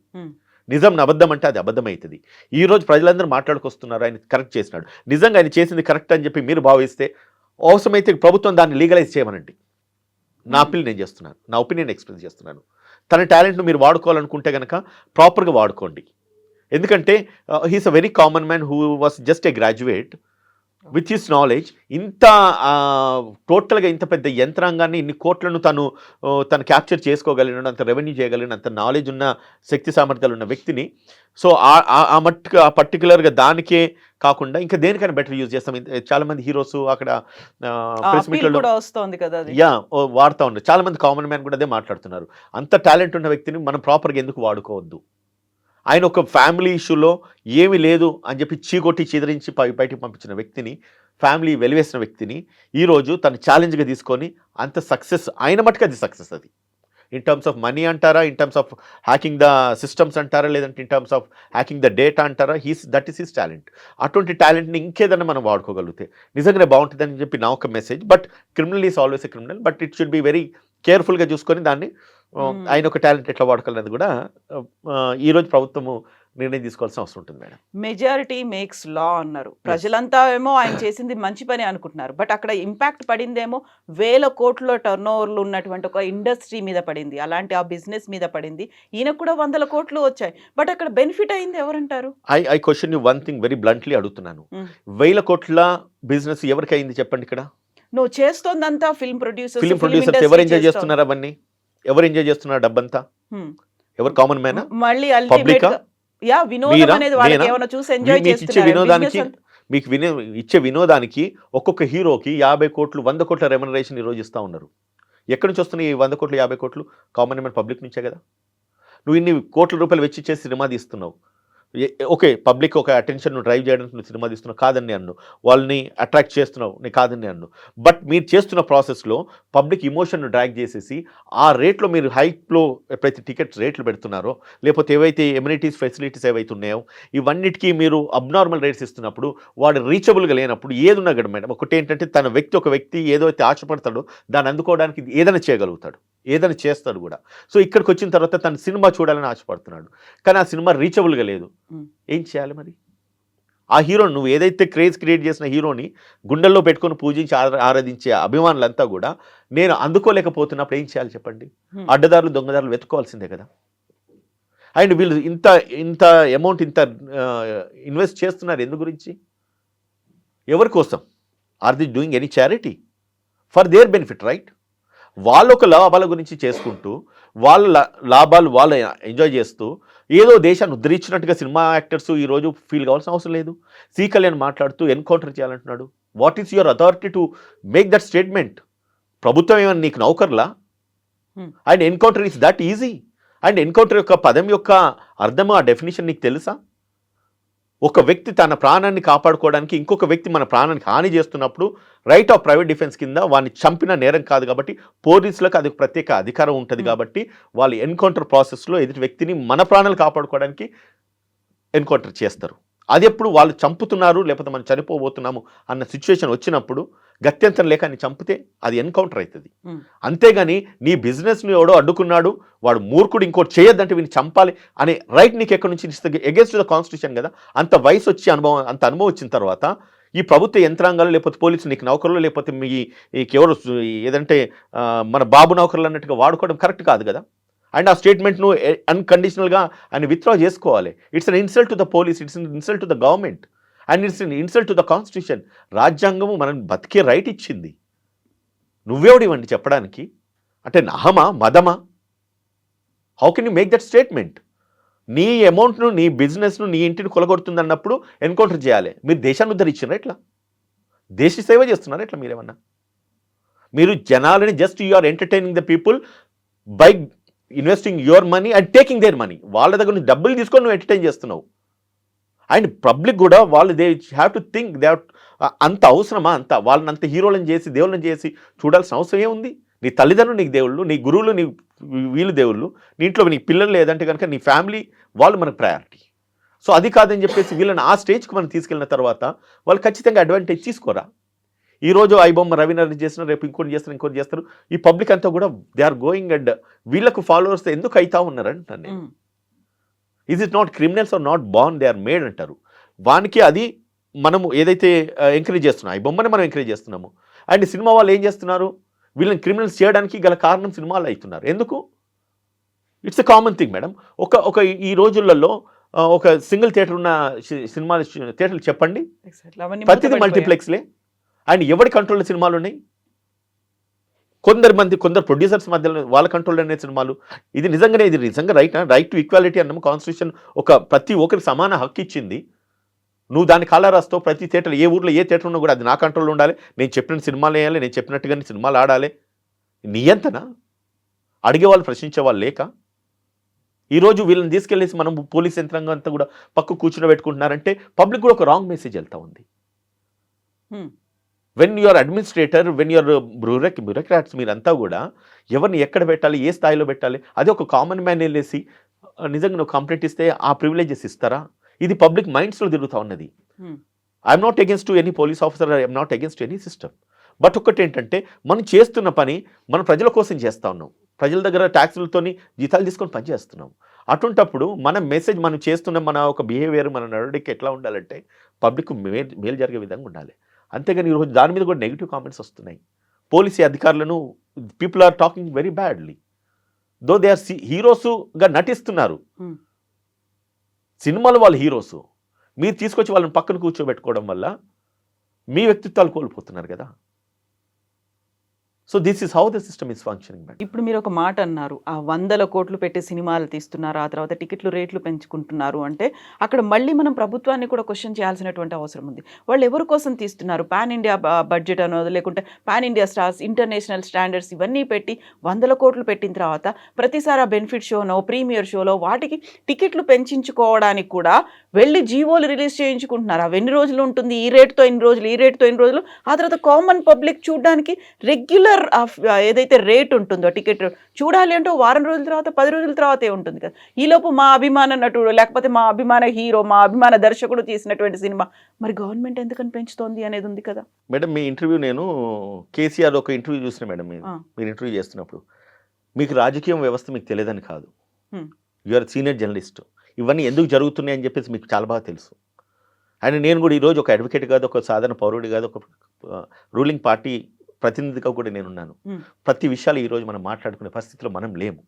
C: నిజం అబద్ధం అంటే అది అబద్ధం అవుతుంది. ఈరోజు ప్రజలందరూ మాట్లాడుకొస్తున్నారు ఆయన కరెక్ట్ చేసినాడు, నిజంగా ఆయన చేసింది కరెక్ట్ అని చెప్పి మీరు భావిస్తే అవసరమైతే ప్రభుత్వం దాన్ని లీగలైజ్ చేయమనండి. నా అప్పీల్ నేను చేస్తున్నాను, నా ఒపీనియన్ ఎక్స్ప్రెస్ చేస్తున్నాను. తన టాలెంట్ను మీరు వాడుకోవాలనుకుంటే కనుక ప్రాపర్గా వాడుకోండి. ఎందుకంటే he's a very common man who was just a graduate with his knowledge. ఇంత టోటల్గా ఇంత పెద్ద యంత్రాంగాన్ని ఇన్ని కోట్లను తను క్యాప్చర్ చేసుకోగలిగిన, అంత రెవెన్యూ చేయగలిగిన, అంత నాలెడ్జ్ ఉన్న శక్తి సామర్థ్యాలు ఉన్న వ్యక్తిని సో ఆ మట్టుకు ఆ పర్టికులర్గా దానికే కాకుండా ఇంకా దేనికైనా బెటర్ యూజ్ చేస్తాం. చాలా మంది హీరోస్ అక్కడ ప్రెస్ మీట్లలో
B: వస్తుంది కదా,
C: వాడుతూ ఉన్నారు. చాలా మంది కామన్ మ్యాన్ కూడా అదే మాట్లాడుతున్నారు. అంత టాలెంట్ ఉన్న వ్యక్తిని మనం ప్రాపర్గా ఎందుకు వాడుకోవద్దు? ఆయన ఒక ఫ్యామిలీ ఇష్యూలో ఏమీ లేదు అని చెప్పి చీకొట్టి చీదరించి బయటికి పంపించిన వ్యక్తిని, ఫ్యామిలీ వెలివేసిన వ్యక్తిని ఈరోజు తను ఛాలెంజ్గా తీసుకొని అంత సక్సెస్, ఆయన మటుకు అది సక్సెస్. అది ఇన్ టర్మ్స్ ఆఫ్ మనీ అంటారా, in terms of hacking the systems అంటారా, లేదంటే in terms of hacking the data అంటారా, దట్ ఈస్ హిస్ టాలెంట్. అటువంటి టాలెంట్ని ఇంకేదన్నా మనం వాడుకోగలిగితే నిజంగానే బాగుంటుందని చెప్పి నా ఒక message. But criminal is always a criminal, but it should be very కేర్ఫుల్గా చూసుకొని దాన్ని ఆయన ఒక టాలెంట్ ఎట్లా వాడుకోవాలనేది కూడా ఈరోజు ప్రభుత్వము నిర్ణయం తీసుకోవాల్సిన అవసరం ఉంటుంది మేడం.
B: మెజారిటీ మేక్స్ లా అన్నారు. ప్రజలంతా ఏమో ఆయన చేసింది మంచి పని అనుకుంటున్నారు, బట్ అక్కడ ఇంపాక్ట్ పడిందేమో వేల కోట్ల టర్న్ ఓవర్లు ఉన్నటువంటి ఒక ఇండస్ట్రీ మీద పడింది, అలాంటి ఆ బిజినెస్ మీద పడింది. ఈయనకు కూడా 100 కోట్లు వచ్చాయి, బట్ అక్కడ బెనిఫిట్ అయింది ఎవరంటారు?
C: I question you one thing very bluntly అడుగుతున్నాను. 1000 కోట్ల బిజినెస్ ఎవరికి అయింది చెప్పండి? ఇక్కడ
B: నువ్వు చేస్తోందంతా ఫిల్మ్
C: ప్రొడ్యూసర్స్ ఎవరు ఎంజాయ్ చేస్తున్నారు? అవన్నీ ఎవరు ఎంజాయ్ చేస్తున్నారు? డబ్బంతా ఎవరు? Common man?
B: మళ్ళీ
C: పబ్లికా?
B: వినోదానికి
C: మీకు ఇచ్చే వినోదానికి ఒక్కొక్క హీరోకి 50 కోట్లు 100 కోట్ల రెమ్యునరేషన్ ఈరోజు ఇస్తూ ఉన్నారు. ఎక్కడి నుంచి వస్తున్నాయి ఈ 100 కోట్లు 50 కోట్లు? కామన్ మ్యాన్ పబ్లిక్ నుంచే కదా. నువ్వు ఇన్ని కోట్ల రూపాయలు వెచ్చి చేసి సినిమా తీస్తున్నావు, ఓకే, పబ్లిక్ ఒక అటెన్షన్ డ్రైవ్ చేయడానికి నువ్వు సినిమా తీస్తున్నావు, కాదని అన్ను. వాళ్ళని అట్రాక్ట్ చేస్తున్నావు, నేను కాదని అన్ను. బట్ మీరు చేస్తున్న ప్రాసెస్లో పబ్లిక్ ఇమోషన్ను డ్రాగ్ చేసేసి ఆ రేట్లో మీరు హైప్లో ఎప్పుడైతే టికెట్స్ రేట్లు పెడుతున్నారో, లేకపోతే ఏవైతే ఎమ్యూనిటీస్ ఫెసిలిటీస్ ఏవైతే ఉన్నాయో ఇవన్నిటికీ మీరు అబ్నార్మల్ రేట్స్ ఇస్తున్నప్పుడు, వాడు రీచబుల్గా లేనప్పుడు ఏది ఉన్నా కదా మేడం. ఒకటి ఏంటంటే ఒక వ్యక్తి ఏదైతే ఆశపడతాడో దాన్ని అందుకోవడానికి ఏదైనా చేయగలుగుతాడు, ఏదైనా చేస్తాడు కూడా. సో ఇక్కడికి వచ్చిన తర్వాత తన సినిమా చూడాలని ఆశపడుతున్నాడు, కానీ ఆ సినిమా రీచబుల్గా లేదు. ఏం చేయాలి మరి? ఆ హీరోని, నువ్వు ఏదైతే క్రేజ్ క్రియేట్ చేసిన హీరోని గుండెల్లో పెట్టుకొని పూజించి ఆరాధించే అభిమానులంతా కూడా నేను అందుకోలేకపోతున్నప్పుడు ఏం చేయాలి చెప్పండి? అడ్డదారులు దొంగదారులు వెతుక్కోవాల్సిందే కదా. అండ్ వీళ్ళు ఇంత అమౌంట్ ఇంత ఇన్వెస్ట్ చేస్తున్నారు ఎందు గురించి? ఎవరి కోసం? Are they doing any charity? For their benefit, right? వాళ్ళొక లాభాల గురించి చేసుకుంటూ వాళ్ళ లాభాలు వాళ్ళు ఎంజాయ్ చేస్తూ ఏదో దేశాన్ని ఉద్ధరించినట్టుగా సినిమా యాక్టర్స్ ఈరోజు ఫీల్ కావాల్సిన అవసరం లేదు. సి కళ్యాణ్ మాట్లాడుతూ ఎన్కౌంటర్ చేయాలంటున్నాడు. What is your authority to make that statement? ప్రభుత్వం ఏమైనా నీకు నౌకర్లా? And encounter is that easy. And encounter యొక్క పదం యొక్క అర్థం, ఆ డెఫినేషన్ నీకు తెలుసా? ఒక వ్యక్తి తన ప్రాణాన్ని కాపాడుకోవడానికి ఇంకొక వ్యక్తి మన ప్రాణానికి హాని చేస్తున్నప్పుడు రైట్ ఆఫ్ ప్రైవేట్ డిఫెన్స్ కింద వాడిని చంపిన నేరం కాదు కాబట్టి పోలీసులకు అది ప్రత్యేక అధికారం ఉంటుంది కాబట్టి వాళ్ళు ఎన్కౌంటర్ ప్రాసెస్లో ఎదుటి వ్యక్తిని మన ప్రాణాలు కాపాడుకోవడానికి ఎన్కౌంటర్ చేస్తారు. అది ఎప్పుడు వాళ్ళు చంపుతున్నారు లేకపోతే మనం చనిపోబోతున్నాము అన్న సిచ్యువేషన్ వచ్చినప్పుడు గత్యంతరం లేక అని చంపితే అది ఎన్కౌంటర్ అవుతుంది. అంతేగాని నీ బిజినెస్ని ఎవడో అడ్డుకున్నాడు, వాడు మూర్ఖుడు, ఇంకోటి చేయొద్దంటే వీని చంపాలి అనే రైట్ నీకు ఎక్కడి నుంచి ఇస్తుంది? అగేన్స్ట్ ద కాన్స్టిట్యూషన్ కదా. అంత వయసు వచ్చి అంత అనుభవం వచ్చిన తర్వాత ఈ ప్రభుత్వ యంత్రాంగాలు లేకపోతే పోలీసులు నీకు నౌకర్లు లేకపోతే మీకెవరు ఏదంటే మన బాబు నౌకర్లు అన్నట్టుగా వాడుకోవడం కరెక్ట్ కాదు కదా. అండ్ ఆ స్టేట్మెంట్ను అన్కండిషనల్గా ఆయన విత్డ్రా చేసుకోవాలి. It's an insult to the police, it's an insult to the government and it's an insult to the constitution. రాజ్యాంగము మనం బతికే రైట్ ఇచ్చింది. నువ్వెవడివ్వండి చెప్పడానికి? అంటే నహమా మదమా? How can you make that statement? నీ అమౌంట్ను నీ బిజినెస్ను నీ ఇంటిని కొలగొడుతుంది అన్నప్పుడు ఎన్కౌంటర్ చేయాలి. మీరు దేశాన్ని ఉద్ధరించారా? ఎట్లా దేశ సేవ చేస్తున్నారా? ఎట్లా మీరేమన్నా? మీరు జనాలని just you are entertaining the people by investing your money and taking their money. వాళ్ళ దగ్గర నుంచి డబ్బులు తీసుకొని నువ్వు ఎంటర్టైన్ చేస్తున్నావు. అండ్ పబ్లిక్ కూడా వాళ్ళు they have to think they అంత అవసరమా? అంత వాళ్ళని అంత హీరోలను చేసి దేవుళ్ళని చేసి చూడాల్సిన అవసరం ఏముంది? నీ తల్లిదండ్రులు నీకు దేవుళ్ళు, నీ గురువులు నీ వీళ్ళు దేవుళ్ళు, నీ ఇంట్లో నీ పిల్లలు లేదంటే కనుక నీ ఫ్యామిలీ వాళ్ళు మనకు ప్రయారిటీ. సో అది కాదని చెప్పేసి వీళ్ళని ఆ స్టేజ్కి మనం తీసుకెళ్ళిన తర్వాత వాళ్ళు ఖచ్చితంగా అడ్వాంటేజ్ తీసుకోరా? ఈరోజు ఐబొమ్మ రవీని అరెస్ట్ చేస్తున్నారు, రేపు ఇంకోటి చేస్తారు. ఈ పబ్లిక్ అంతా కూడా దే ఆర్ గోయింగ్ అండ్ వీళ్ళకు ఫాలోవర్స్ ఎందుకు అవుతా ఉన్నారంటాను నేను. Is it not criminals are not born, they are made అంటారు. వానికి అది మనము ఏదైతే ఎంకరేజ్ చేస్తున్నాం, ఈ బొమ్మని మనం ఎంకరేజ్ చేస్తున్నాము. అండ్ సినిమా వాళ్ళు ఏం చేస్తున్నారు, వీళ్ళని క్రిమినల్స్ చేయడానికి గల కారణం సినిమాలు అవుతున్నారు. ఎందుకు? It's a common thing madam. ఒక ఈ రోజులలో ఒక సింగిల్ థియేటర్ ఉన్న సినిమాలు థియేటర్లు చెప్పండి, ప్రతిదీ మల్టీప్లెక్స్లే. అండ్ ఎవరి కంట్రోల్లో సినిమాలు ఉన్నాయి? కొందరు ప్రొడ్యూసర్స్ మధ్యలో వాళ్ళ కంట్రోల్లో అనే సినిమాలు. ఇది నిజంగా రైట్ టు ఈక్వాలిటీ అన్నాము. కాన్స్టిట్యూషన్ ప్రతి ఒక్కరికి సమాన హక్కు ఇచ్చింది. నువ్వు దాన్ని కాలరాస్తావు. ప్రతి థియేటర్, ఏ ఊర్లో ఏ థియేటర్ ఉన్నా కూడా అది నా కంట్రోల్లో ఉండాలి, నేను చెప్పిన సినిమాలు వేయాలి, నేను చెప్పినట్టుగానే సినిమాలు ఆడాలి. నియంతనా? అడిగే వాళ్ళు, ప్రశ్నించే వాళ్ళు లేక ఈరోజు వీళ్ళని తీసుకెళ్ళేసి మనం పోలీస్ యంత్రాంగం అంతా కూడా పక్క కూర్చుని పెట్టుకుంటున్నారంటే పబ్లిక్ కూడా ఒక రాంగ్ మెసేజ్ వెళ్తా ఉంది. When you're administrator, when you're bureaucrats, మీరంతా కూడా ఎవరిని ఎక్కడ పెట్టాలి, ఏ స్థాయిలో పెట్టాలి, అదే ఒక కామన్ మ్యాన్ వెళ్ళేసి నిజంగా నువ్వు కంప్లైంట్ ఇస్తే ఆ ప్రివిలేజెస్ ఇస్తారా? ఇది పబ్లిక్ మైండ్స్లో తిరుగుతూ ఉన్నది. I'm not against to any police officer, I'm not against any system. But ఒకటి ఏంటంటే మనం చేస్తున్న పని మనం ప్రజల కోసం చేస్తూ ఉన్నాం. ప్రజల దగ్గర ట్యాక్సులతోని జీతాలు తీసుకొని పనిచేస్తున్నాం. అటువంటప్పుడు మన మెసేజ్, మనం చేస్తున్న మన ఒక బిహేవియర్, మన నడవడికి ఎట్లా ఉండాలంటే పబ్లిక్ మేలు జరిగే విధంగా ఉండాలి. అంతేగాని ఈరోజు దాని మీద కూడా నెగిటివ్ కామెంట్స్ వస్తున్నాయి. పోలీసు అధికారులను people are talking very badly. Though they are హీరోస్గా నటిస్తున్నారు. సినిమాలు వాళ్ళు హీరోసు, మీరు తీసుకొచ్చి వాళ్ళని పక్కన కూర్చోబెట్టుకోవడం వల్ల మీ వ్యక్తిత్వాలు కోల్పోతున్నారు కదా. So this is how the system is functioning.
B: ఇప్పుడు మీరు ఒక మాట అన్నారు, ఆ 100 కోట్లు పెట్టి సినిమాలు తీస్తున్నారు, ఆ తర్వాత టికెట్లు రేట్లు పెంచుకుంటున్నారు అంటే అక్కడ మళ్ళీ మనం ప్రభుత్వాన్ని కూడా క్వశ్చన్ చేయాల్సినటువంటి అవసరం ఉంది. వాళ్ళు ఎవరి కోసం తీస్తున్నారు? పాన్ ఇండియా బడ్జెట్ అనో, లేకుంటే pan India stars, international standards ఇవన్నీ పెట్టి 100 కోట్లు పెట్టిన తర్వాత ప్రతిసారి ఆ బెనిఫిట్ షోనో, ప్రీమియర్ షోలో వాటికి టికెట్లు పెంచుకోవడానికి కూడా వెళ్ళి జీవోలు రిలీజ్ చేయించుకుంటున్నారు. అవి ఎన్ని రోజులు ఉంటుంది, ఈ రేటుతో ఇన్ని రోజులు, ఈ రేటుతో ఇన్ని రోజులు. ఆ తర్వాత కామన్ పబ్లిక్ చూడడానికి రెగ్యులర్ ఏదైతే రేట్ ఉంటుందో టికెట్ చూడాలి అంటే వారం రోజుల తర్వాత, 10 రోజుల తర్వాతే ఉంటుంది కదా. ఈలోపు మా అభిమాన నటుడు, లేకపోతే మా అభిమాన హీరో, మా అభిమాన దర్శకుడు తీసినటువంటి సినిమా మరి గవర్నమెంట్ ఎందుకని పెంచుతోంది అనేది ఉంది కదా.
C: మేడం మీ ఇంటర్వ్యూ, నేను కేసీఆర్ ఒక ఇంటర్వ్యూ చూసిన మేడం, మీరు ఇంటర్వ్యూ చేస్తున్నప్పుడు మీకు రాజకీయ వ్యవస్థ మీకు తెలియదని కాదు, యూఆర్ సీనియర్ జర్నలిస్ట్, ఇవన్నీ ఎందుకు జరుగుతున్నాయి అని చెప్పేసి మీకు చాలా బాగా తెలుసు. అండ్ నేను కూడా ఈరోజు ఒక అడ్వకేట్ కాదు, ఒక సాధారణ పౌరుడి కాదు, ఒక రూలింగ్ పార్టీ ప్రతినిధిగా కూడా నేనున్నాను. ప్రతి విషయాలు ఈరోజు మనం మాట్లాడుకునే పరిస్థితిలో మనం లేము.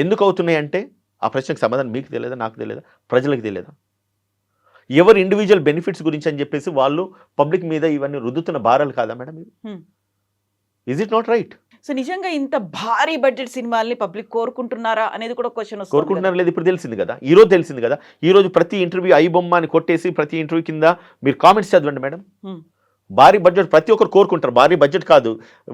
C: ఎందుకు అవుతున్నాయి అంటే ఆ ప్రశ్నకు సమాధానం మీకు తెలియదా, నాకు తెలియదా, ప్రజలకు తెలియదా? ఎవరి ఇండివిజువల్ బెనిఫిట్స్ గురించి అని చెప్పేసి వాళ్ళు పబ్లిక్ మీద ఇవన్నీ రుద్దుతున్న భారాలు కాదా మేడం ఇది? Is it not right?
B: So నిజంగా ఇంత భారీ బడ్జెట్ సినిమాల్ని పబ్లిక్ కోరుకుంటున్నారా అనేది కూడా క్వశ్చన్ వస్తుంది.
C: కోరుకుంటున్నారు లేదు, ఇప్పుడు తెలిసింది కదా, ఈరోజు తెలిసింది కదా. ఈరోజు ప్రతి ఇంటర్వ్యూ ఐ బొమ్మ అని కొట్టేసి ప్రతి ఇంటర్వ్యూ కింద మీరు కామెంట్స్ చదవండి మేడం. భారీ బడ్జెట్ ప్రతి ఒక్కరు కోరుకుంటారు. భారీ బడ్జెట్ కాదు,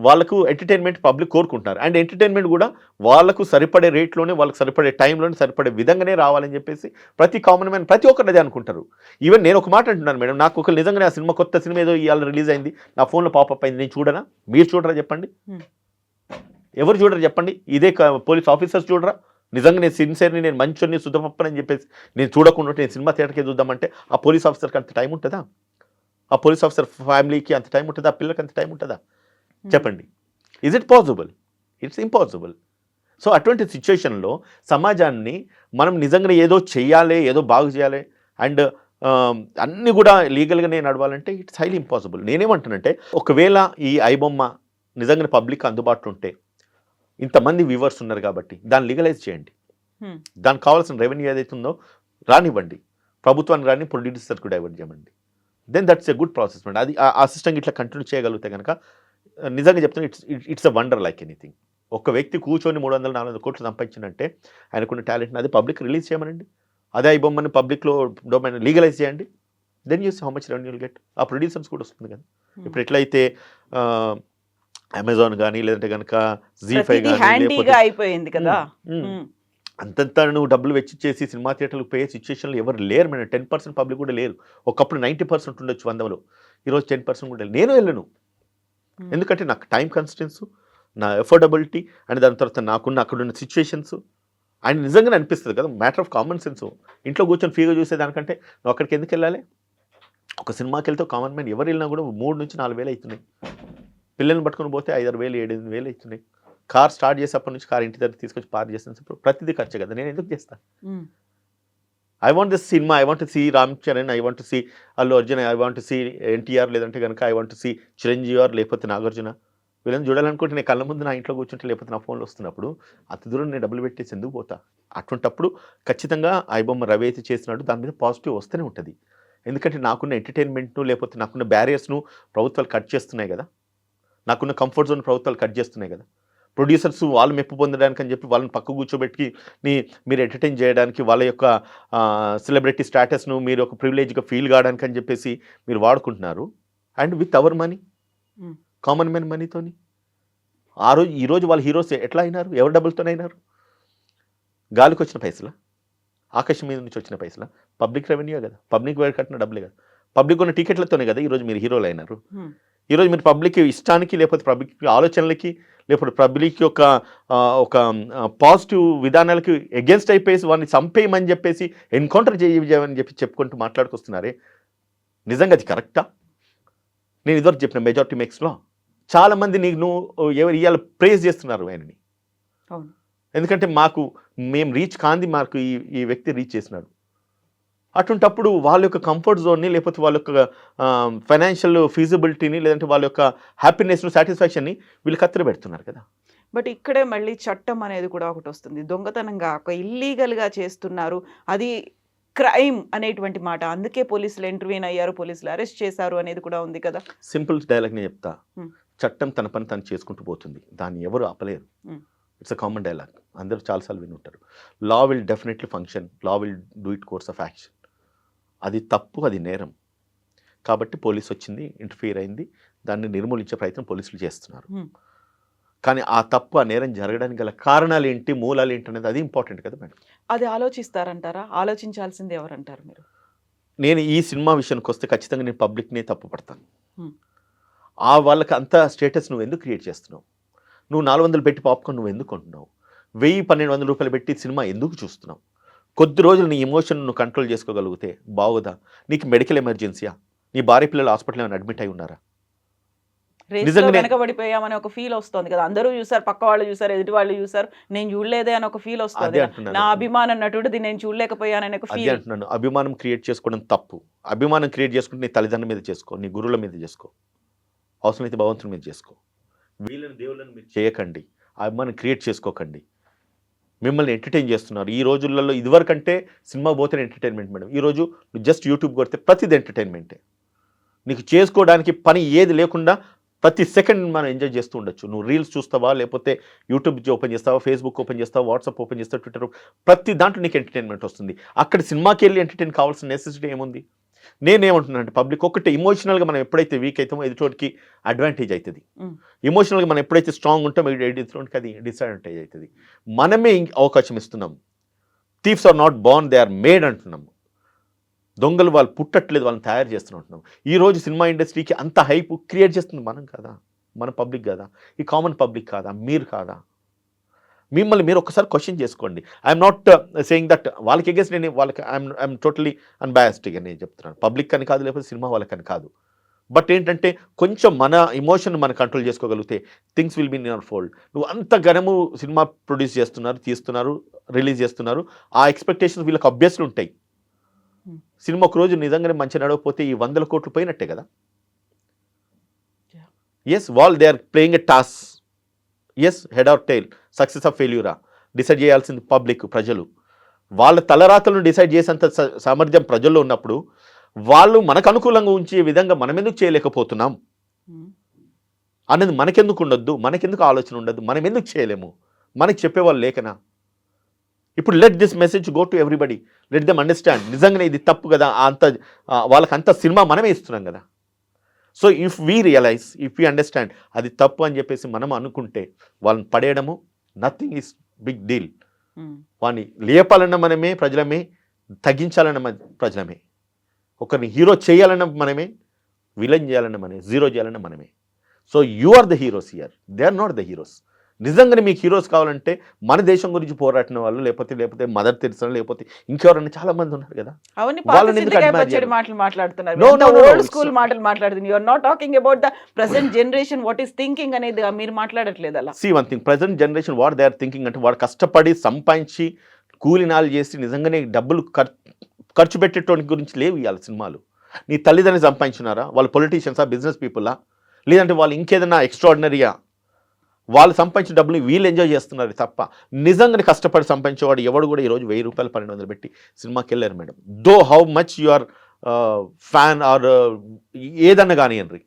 C: వాళ్ళకు ఎంటర్టైన్మెంట్ పబ్లిక్ కోరుకుంటున్నారు. అండ్ ఎంటర్టైన్మెంట్ కూడా వాళ్ళకు సరిపడే రేట్లోనే, వాళ్ళకి సరిపడే టైంలోనే, సరిపడే విధంగానే రావాలని చెప్పేసి ప్రతి కామన్ మ్యాన్, ప్రతి ఒక్కరు అదే అనుకుంటారు. ఈవెన్ నేను ఒక మాట అంటున్నాను మేడం, నాకు ఒక నిజంగానే ఆ సినిమా, కొత్త సినిమా ఏదో ఇవాళ రిలీజ్ అయింది, నా ఫోన్లో పాపప్ అయింది, నేను చూడనా? మీరు చూడరా చెప్పండి? ఎవరు చూడరు చెప్పండి? ఇదే పోలీస్ ఆఫీసర్స్ చూడరా? నిజంగా నేను సిన్సియర్ని, నేను మంచోని, శుద్ధపప్పని చెప్పేసి నేను చూడకుండా నేను సినిమా థియేటర్కి చూద్దామంటే ఆ పోలీస్ ఆఫీసర్కి అంత టైం ఉంటుందా? ఆ పోలీస్ ఆఫీసర్ ఫ్యామిలీకి అంత టైం ఉంటుందా? పిల్లలకి అంత టైం ఉంటుందా? చెప్పండి. Is it possible? It's impossible. So అటువంటి సిచ్యువేషన్లో సమాజాన్ని మనం నిజంగా ఏదో చెయ్యాలి, ఏదో బాగు చేయాలి, అండ్ అన్నీ కూడా లీగల్గానే నడవాలంటే ఇట్స్ హైలీ ఇంపాసిబుల్. నేనేమంటానంటే ఒకవేళ ఈ ఐబొమ్మ నిజంగా పబ్లిక్ అందుబాటులో ఉంటే, ఇంతమంది వ్యూవర్స్ ఉన్నారు కాబట్టి దాన్ని లీగలైజ్ చేయండి. దానికి కావాల్సిన రెవెన్యూ ఏదైతే ఉందో రానివ్వండి, ప్రభుత్వానికి రాని, ప్రొడ్యూసర్కి డైవర్ట్ చేయమండి. Then that's a good process అండి. అది ఆ సిస్టమ్ ఇట్లా కంటిన్యూ చేయగలిగితే కనుక నిజంగా చెప్తున్నా it's a wonder like anything. ఒక వ్యక్తి కూర్చొని 300-400 కోట్లు సంపాదించినంటే ఆయనకున్న టాలెంట్ని అది పబ్లిక్ రిలీజ్ చేయమనండి. అదే ఈ బొమ్మని పబ్లిక్లో డొమైన్ లీగలైజ్ చేయండి. Then you see how much revenue will get. ఆ ప్రొడ్యూసర్స్ కూడా వస్తుంది కదా. ఇప్పుడు ఎట్లయితే అమెజాన్ కానీ, లేదంటే కనుక Zee5 కానీ
B: అయిపోయింది కదా,
C: అంతంతా నువ్వు డబ్బులు వెచ్చిచ్చేసి సినిమా థియేటర్లకు పోయే సిచ్యువేషన్లో ఎవరు లేరు మేడం. 10% పబ్లిక్ కూడా లేరు. ఒకప్పుడు 90% ఉండొచ్చు 100లో, ఈరోజు 10% కూడా లేరు. నేను వెళ్ళను, ఎందుకంటే నాకు టైం కన్స్టెన్స్, నా ఎఫోర్డబిలిటీ, అండ్ దాని తర్వాత నాకున్న అక్కడున్న సిచ్యువేషన్స్ అండ్ నిజంగానే అనిపిస్తుంది కదా, మ్యాటర్ ఆఫ్ కామన్ సెన్స్. ఇంట్లో కూర్చొని ఫ్రీగా చూసేదానికంటే నువ్వు అక్కడికి ఎందుకు వెళ్ళాలి? ఒక సినిమాకి వెళ్తే కామన్ మ్యాన్ ఎవరు వెళ్ళినా కూడా 3,000-4,000 అవుతున్నాయి. పిల్లల్ని పట్టుకొని పోతే 5,000-6,000-7,000 అవుతున్నాయి. కార్ స్టార్ట్ చేసేప్పటి నుంచి కార్ ఇంటి దగ్గర తీసుకొచ్చి పార్క్ చేసిన ప్రతిదీ ఖర్చు కదా. నేను ఎందుకు చేస్తాను? I want this cinema, I want to see Ram Charan, I want to see Allu Arjun, I want to see NTR, లేదంటే కనుక I want to see Chiranjeevi or లేకపోతే నాగార్జున. వీళ్ళని చూడాలనుకుంటే నేను కళ్ళ ముందు నా ఇంట్లో కూర్చుంటే లేకపోతే నా ఫోన్లో వస్తున్నప్పుడు అంత దూరం నేను డబ్బులు పెట్టేసి ఎందుకు పోతా? అటువంటప్పుడు ఖచ్చితంగా ఐబొమ్మ రవి అయితే చేసినాడు, దాని మీద పాజిటివ్ వస్తూనే ఉంటుంది. ఎందుకంటే నాకున్న ఎంటర్టైన్మెంట్ను లేకపోతే నాకున్న బ్యారియర్స్ను ప్రభుత్వాలు కట్ చేస్తున్నాయి కదా, నాకున్న కంఫర్ట్ జోన్ ప్రభుత్వాలు కట్ చేస్తున్నాయి కదా. ప్రొడ్యూసర్స్ వాళ్ళు మెప్పు పొందడానికి అని చెప్పి వాళ్ళని పక్క కూర్చోబెట్టి మీరు ఎంటర్టైన్ చేయడానికి, వాళ్ళ యొక్క సెలబ్రిటీ స్టేటస్ను మీరు ఒక ప్రివిలేజ్గా ఫీల్ కావడానికి అని చెప్పేసి మీరు వాడుకుంటున్నారు. And with our money, common man మనీతోని. ఈరోజు వాళ్ళ హీరోస్ ఎట్లా అయినారు? ఎవరి డబ్బులతోనే అయినారు? గాలికి వచ్చిన పైసలా? ఆకాశం మీద నుంచి వచ్చిన పైసలా? పబ్లిక్ రెవెన్యూ కదా, పబ్లిక్ కట్టిన డబ్బులే కదా, పబ్లిక్ ఉన్న టికెట్లతోనే కదా ఈరోజు మీరు హీరోలు అయినారు. ఈరోజు మీరు పబ్లిక్ ఇష్టానికి లేకపోతే పబ్లిక్ ఆలోచనలకి లేకపోతే పబ్లిక్ యొక్క ఒక పాజిటివ్ విధానాలకి ఎగెన్స్ట్ అయిపోయేసి వాడిని చంపేయమని చెప్పేసి ఎన్కౌంటర్ చేయమని చెప్పి చెప్పుకుంటూ మాట్లాడుకొస్తున్నారే, నిజంగా అది కరెక్టా? నేను ఇదివరకు చెప్పిన మెజారిటీ మేక్స్లో చాలామంది ఎవరు ఇవాళ ప్రేజ్ చేస్తున్నారు ఆయనని. ఎందుకంటే మేము రీచ్ కాంది, మాకు ఈ వ్యక్తి రీచ్ చేసినాడు. అటువంటప్పుడు వాళ్ళ యొక్క కంఫర్ట్ జోన్ని లేకపోతే వాళ్ళ యొక్క ఫైనాన్షియల్ ఫీజిబిలిటీని లేదంటే వాళ్ళ యొక్క హ్యాపీనెస్ను సాటిస్ఫాక్షన్ని వీళ్ళు కత్తెర పెడుతున్నారు కదా.
B: బట్ ఇక్కడే మళ్ళీ చట్టం అనేది కూడా ఒకటి వస్తుంది. దొంగతనంగా ఒక ఇల్లీగల్గా చేస్తున్నారు, అది క్రైమ్ అనేటువంటి మాట. అందుకే పోలీసులు ఇంటర్వ్యూన్ అయ్యారు, పోలీసులు అరెస్ట్ చేశారు అనేది కూడా ఉంది కదా.
C: సింపుల్ డైలాగ్ నేను చెప్తా, చట్టం తన పని తను చేసుకుంటూ పోతుంది, దాన్ని ఎవరు ఆపలేరు. ఇట్స్ అ కామన్ డైలాగ్, అందరూ చాలాసార్లు విని ఉంటారు. Law will definitely function, law will do it course of action. అది తప్పు, అది నేరం. కాబట్టి పోలీసు వచ్చింది, ఇంటర్ఫియర్ అయింది, దాన్ని నిర్మూలించే ప్రయత్నం పోలీసులు చేస్తున్నారు. కానీ ఆ తప్పు, ఆ నేరం జరగడానికి గల కారణాలు ఏంటి, మూలాలు ఏంటి అనేది అది ఇంపార్టెంట్ కదా మేడం.
B: అది ఆలోచిస్తారంటారా? ఆలోచించాల్సింది ఎవరంటారు మీరు?
C: నేను ఈ సినిమా విషయానికి వస్తే ఖచ్చితంగా నేను పబ్లిక్ని తప్పు పడతాను. వాళ్ళకి అంత స్టేటస్ నువ్వు ఎందుకు క్రియేట్ చేస్తున్నావు? నువ్వు 400 పెట్టి పాప్కార్న్ నువ్వు ఎందుకు కొంటున్నావు? 1,000-1,200 రూపాయలు పెట్టి సినిమా ఎందుకు చూస్తున్నావు? కొద్ది రోజులు నీ ఎమోషన్ నువ్వు కంట్రోల్ చేసుకోగలిగితే బాగుదా? నీకు మెడికల్ ఎమర్జెన్సీయా? నీ భార్య పిల్లలు హాస్పిటల్ ఏమైనా అడ్మిట్ అయి ఉన్నారా?
B: వెనకబడిపోయామని ఒక ఫీల్ వస్తుంది కదా. అందరూ చూసారు, పక్క వాళ్ళు చూసారు, ఎదుటి వాళ్ళు చూసారు, నేను చూడలేదే అని ఒక ఫీల్ వస్తుంది. నా అభిమానం నటుడిది నేను చూడలేకపోయానని ఒక ఫీల్.
C: అంటున్నాను, అభిమానం క్రియేట్ చేసుకోవడం తప్పు. అభిమానం క్రియేట్ చేసుకుంటే నీ తల్లిదండ్రుల మీద చేసుకో, నీ గురువుల మీద చేసుకో, అవసరమైతే భగవంతుని మీద చేసుకో. వీళ్ళని దేవుళ్ళని మీరు చేయకండి, అభిమానం క్రియేట్ చేసుకోకండి. మిమ్మల్ని ఎంటర్టైన్ చేస్తున్నారు ఈ రోజులలో. ఇదివరకంటే సినిమా పోతే ఎంటర్టైన్మెంట్ మేడం, ఈరోజు నువ్వు జస్ట్ యూట్యూబ్ కొడితే ప్రతిది ఎంటర్టైన్మెంటే. నీకు చేసుకోవడానికి పని ఏది లేకుండా ప్రతి సెకండ్ మనం ఎంజాయ్ చేస్తూ ఉండొచ్చు. నువ్వు రీల్స్ చూస్తావా, లేకపోతే యూట్యూబ్ ఓపెన్ చేస్తావా, ఫేస్బుక్ ఓపెన్ చేస్తావా, వాట్సాప్ ఓపెన్ చేస్తావా, ట్విట్టర్, ప్రతి దాంట్లో నీకు ఎంటర్టైన్మెంట్ వస్తుంది. అక్కడ సినిమాకి వెళ్ళి ఎంటర్టైన్ కావాల్సిన నెసెసిటీ ఏముంది? నేనేమంటున్నానంటే పబ్లిక్ ఒకటి ఎమోషనల్గా మనం ఎప్పుడైతే వీక్ అవుతామో ఎదుటోడికి అడ్వాంటేజ్ అవుతుంది. ఎమోషనల్గా మనం ఎప్పుడైతే స్ట్రాంగ్ ఉంటామో ఎదుటోడికి అది డిసడ్వాంటేజ్ అవుతుంది. మనమే అవకాశం ఇస్తున్నాం. Thieves are not born, they are made అంటున్నాం. దొంగలు వాళ్ళు పుట్టట్లేదు, వాళ్ళని తయారు చేస్తున్నట్టున్నాం. ఈరోజు సినిమా ఇండస్ట్రీకి అంత హైప్ క్రియేట్ చేస్తుంది మనం కాదా? మన పబ్లిక్ కాదా? ఈ కామన్ పబ్లిక్ కాదా? మీరు కాదా? మిమ్మల్ని మీరు ఒకసారి క్వశ్చన్ చేసుకోండి. ఐఎమ్ నాట్ సేయింగ్ దట్ వాళ్ళకి ఎగేన్స్ నేను వాళ్ళకి ఐఎమ్ టోటలీ అన్బయాస్డ్గా నేను చెప్తున్నాను. పబ్లిక్ అని కాదు, లేకపోతే సినిమా వాళ్ళకని కాదు. బట్ ఏంటంటే కొంచెం మన ఎమోషన్ మనం కంట్రోల్ చేసుకోగలిగితే things will be in your fold. నువ్వు అంత ఘనము సినిమా ప్రొడ్యూస్ చేస్తున్నారు, తీస్తున్నారు, రిలీజ్ చేస్తున్నారు, ఆ ఎక్స్పెక్టేషన్స్ వీళ్ళకి అబ్వియస్లీ ఉంటాయి. సినిమా ఒక రోజు నిజంగానే మంచి నడవకపోతే ఈ 100 కోట్లు పోయినట్టే కదా. Yes, they are playing a toss. Yes, head or tail, success of ఫెయిల్యూరా డిసైడ్ చేయాల్సింది పబ్లిక్, ప్రజలు. వాళ్ళ తలరాతలను డిసైడ్ చేసేంత సామర్థ్యం ప్రజల్లో ఉన్నప్పుడు వాళ్ళు మనకు అనుకూలంగా ఉంచే విధంగా మనం ఎందుకు చేయలేకపోతున్నాం అనేది మనకెందుకు ఉండొద్దు? మనకెందుకు ఆలోచన ఉండద్దు? మనం ఎందుకు చేయలేము? మనకి చెప్పేవాళ్ళు లేకనా? ఇప్పుడు let this message go to everybody, let them understand. నిజంగానే ఇది తప్పు కదా, వాళ్ళకి అంత సినిమా మనమే ఇస్తున్నాం కదా. So if we realize, if we understand అది తప్పు అని చెప్పేసి మనం అనుకుంటే వాళ్ళని పడేయడము నథింగ్ ఈస్ బిగ్ డీల్. వాడిని లేపాలన్న మనమే ప్రజలమే, తగ్గించాలన్న ప్రజలమే. ఒకరిని హీరో చేయాలన్న మనమే, విలన్ చేయాలన్న మనమే, జీరో చేయాలన్న మనమే. So you are the heroes here, they are not the heroes. నిజంగానే మీకు హీరోస్ కావాలంటే మన దేశం గురించి పోరాడిన వాళ్ళు, లేకపోతే మదర్ తెరిసా, లేకపోతే ఇంకెవరన్నా చాలా మంది ఉన్నారు కదా.
B: అవన్నీ
C: వాళ్ళని ఎందుకు
B: సింధికాయ
C: admire
B: పచ్చడి
C: చేయాలి?
B: మాటలు మాట్లాడుతున్నారు,
C: No, no, no,
B: old
C: no,
B: school మాటలు మాట్లాడుతున్నారు. You're not talking about the present generation what is thinking అనేది మీరు మాట్లాడట్లేదు అలా.
C: See one thing, present generation what they are thinking అంటే వాడు కష్టపడి సంపాదించి కూలినాలు చేసి నిజంగానే డబ్బులు ఖర్చు పెట్టేటోని గురించి లేవు ఇవాళ సినిమాలు. నీ తల్లిదండ్రులు సంపాదించున్నారా, వాళ్ళు పొలిటీషియన్సా, బిజినెస్ పీపుల్లా, లేదంటే వాళ్ళు ఇంకేదైనా ఎక్స్ట్రాడినరీయా, వాళ్ళు సంపాదించిన డబ్బులు వీళ్ళు ఎంజాయ్ చేస్తున్నారు తప్ప నిజంగానే కష్టపడి సంపాదించేవాడు ఎవడు కూడా ఈరోజు 1000 రూపాయలు 1200 పెట్టి సినిమాకి వెళ్ళారు madam. Though how much you are fan or ఏదన్నా కానివ్వండి,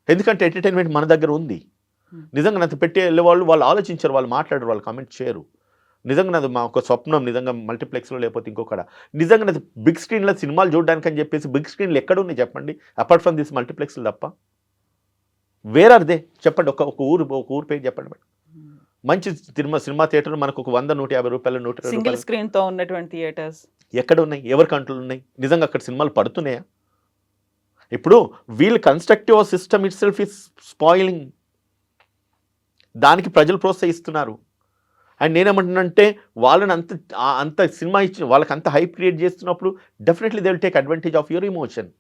C: ఎందుకంటే ఎంటర్టైన్మెంట్ మన దగ్గర ఉంది. నిజంగా నాకు పెట్టి వెళ్ళేవాళ్ళు వాళ్ళు ఆలోచించారు, వాళ్ళు మాట్లాడరు, వాళ్ళు కామెంట్ చేయరు. నిజంగా నాది మా ఒక స్వప్నం, నిజంగా మల్టీప్లెక్స్లో లేకపోతే ఇంకొకడ నిజంగా నాది బిగ్ స్క్రీన్లో సినిమాలు చూడడానికి అని చెప్పేసి బిగ్ స్క్రీన్లు ఎక్కడ ఉన్నాయి చెప్పండి, అపార్ట్ ఫ్రమ్ దిస్ మల్టీప్లెక్స్లు తప్ప వేర్ ఆర్ దే చెప్పండి. ఒక ఊరు పేరు చెప్పండి మేడం. మంచి సినిమా థియేటర్ మనకు ఒక 100-150 రూపాయలు 120
B: సింగిల్
C: రూపాయలు
B: స్క్రీన్ తో ఉన్నటువంటి థియేటర్స్
C: ఎక్కడ ఉన్నాయి, ఎవరి కంట్రోల్ ఉన్నాయి? నిజంగా అక్కడ సినిమాలు పడుతున్నాయా? ఇప్పుడు వీళ్ళు constructive system it self is spoiling, దానికి ప్రజలు ప్రోత్సహిస్తున్నారు. అండ్ నేనేమంటున్నానంటే వాళ్ళని అంత సినిమా ఇచ్చి వాళ్ళకి అంత హైప్ క్రియేట్ చేస్తున్నప్పుడు definitely they will take advantage of your emotion.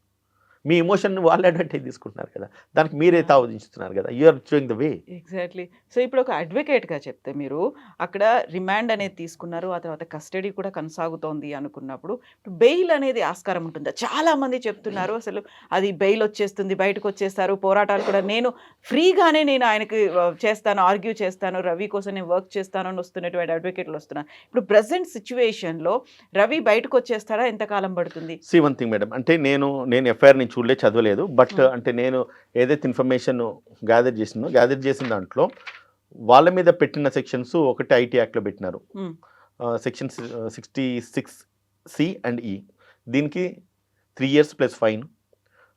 C: మీ ఎమోషన్ వాళ్ళు అడ్వాంటేజ్ తీసుకుంటున్నారు కదా, దానికి మీరే తావదించుతున్నారు కదా, you are showing the way.
B: Exactly. So ఇప్పుడు ఒక అడ్వకేట్గా చెప్తే మీరు అక్కడ రిమాండ్ అనేది తీసుకున్నారు, ఆ తర్వాత కస్టడీ కూడా కొనసాగుతోంది అనుకున్నప్పుడు బెయిల్ అనేది ఆస్కారం ఉంటుందా? చాలా మంది చెప్తున్నారు అసలు అది బెయిల్ వచ్చేస్తుంది, బయటకు వచ్చేస్తారు, పోరాటాలు కూడా నేను ఫ్రీగానే నేను ఆయనకి చేస్తాను, ఆర్గ్యూ చేస్తాను, రవి కోసం నేను వర్క్ చేస్తాను అని వస్తున్నటువంటి అడ్వకేట్లు వస్తున్నారు. ఇప్పుడు ప్రజెంట్ సిచ్యువేషన్లో రవి బయటకు వచ్చేస్తారా, ఎంతకాలం పడుతుంది?
C: సీ వన్ థింగ్ మేడం, అంటే నేను ఎఫ్ఐఆర్ నేను చదవలేదు, బట్ అంటే నేను ఏదైతే ఇన్ఫర్మేషన్ గ్యాదర్ చేసిన దాంట్లో వాళ్ళ మీద పెట్టిన సెక్షన్స్ ఒకటి ఐటీ యాక్ట్లో పెట్టినారు, సెక్షన్ 66C అండ్ E, దీనికి 3 years ప్లస్ ఫైన్,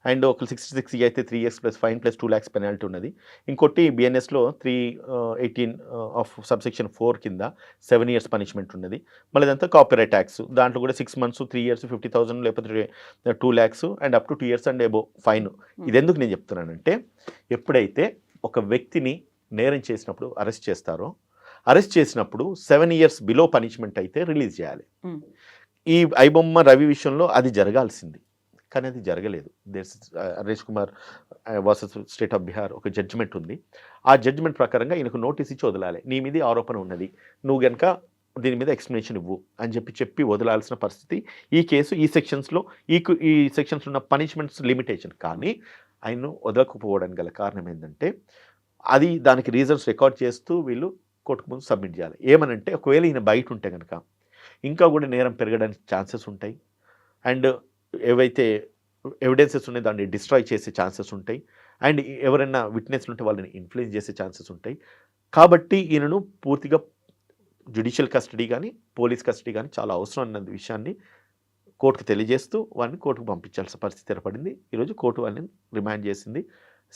C: అండ్ ఒక 66E అయితే 3 years plus fine plus 2 lakhs penalty ఉన్నది. ఇంకోటి బిఎన్ఎస్లో 318 ఆఫ్ సబ్సెక్షన్ 4 కింద 7 years పనిష్మెంట్ ఉన్నది. మళ్ళీ ఇదంతా కాపీరైట్ ట్యాక్స్, దాంట్లో కూడా 6 months 3 years 50,000 లేకపోతే 2 lakhs and up to 2 years and above fine. ఇది ఎందుకు నేను చెప్తున్నానంటే, ఎప్పుడైతే ఒక వ్యక్తిని నేరం చేసినప్పుడు అరెస్ట్ చేస్తారో, అరెస్ట్ చేసినప్పుడు 7 years బిలో పనిష్మెంట్ అయితే రిలీజ్ చేయాలి. ఈ ఐబొమ్మ రవి విషయంలో అది జరగాల్సింది, కానీ అది జరగలేదు. Harish Kumar versus state of Bihar ఒక జడ్జిమెంట్ ఉంది. ఆ జడ్జిమెంట్ ప్రకారంగా ఈయనకు నోటీస్ ఇచ్చి వదలాలి, నీ మీద ఆరోపణ ఉన్నది, నువ్వు కనుక దీని మీద ఎక్స్ప్లెనేషన్ ఇవ్వు అని చెప్పి వదలాల్సిన పరిస్థితి. ఈ కేసు ఈ సెక్షన్స్లో ఈ సెక్షన్స్ ఉన్న పనిష్మెంట్స్ లిమిటేషన్. కానీ ఆయన్ను వదలకపోవడానికి గల కారణం ఏంటంటే, అది దానికి రీజన్స్ రికార్డ్ చేస్తూ వీళ్ళు కోర్టుకు ముందు సబ్మిట్ చేయాలి. ఏమనంటే, ఒకవేళ ఈయన బయట ఉంటే కనుక ఇంకా కూడా నేరం పెరగడానికి ఛాన్సెస్ ఉంటాయి, అండ్ ఏవైతే ఎవిడెన్సెస్ ఉన్నాయో దాన్ని డిస్ట్రాయ్ చేసే ఛాన్సెస్ ఉంటాయి, అండ్ ఎవరైనా విట్నెస్లు ఉంటే వాళ్ళని ఇన్ఫ్లుయెన్స్ చేసే ఛాన్సెస్ ఉంటాయి. కాబట్టి ఈయనను పూర్తిగా జ్యుడిషియల్ కస్టడీ కానీ పోలీస్ కస్టడీ కానీ చాలా అవసరం అన్న విషయాన్ని కోర్టుకు తెలియజేస్తూ వాడిని కోర్టుకు పంపించాల్సిన పరిస్థితి ఏర్పడింది. ఈరోజు కోర్టు వాళ్ళని రిమాండ్ చేసింది.